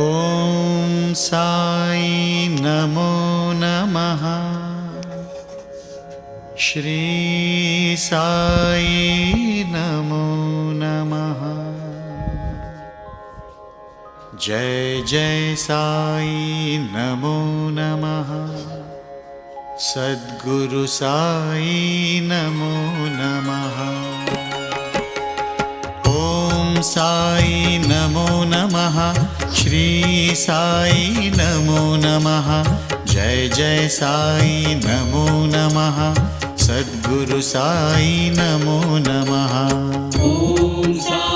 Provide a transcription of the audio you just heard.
ॐ साई नमो नमः। श्री साई नमो नमः। जय जय साई नमो नमः। सद्गुरु साई नमो नमः। ॐ साई नमो नमः। श्री साई नमो नमः। जय जय साई नमो नमः। सद्गुरु साई नमो नमः। ॐ साई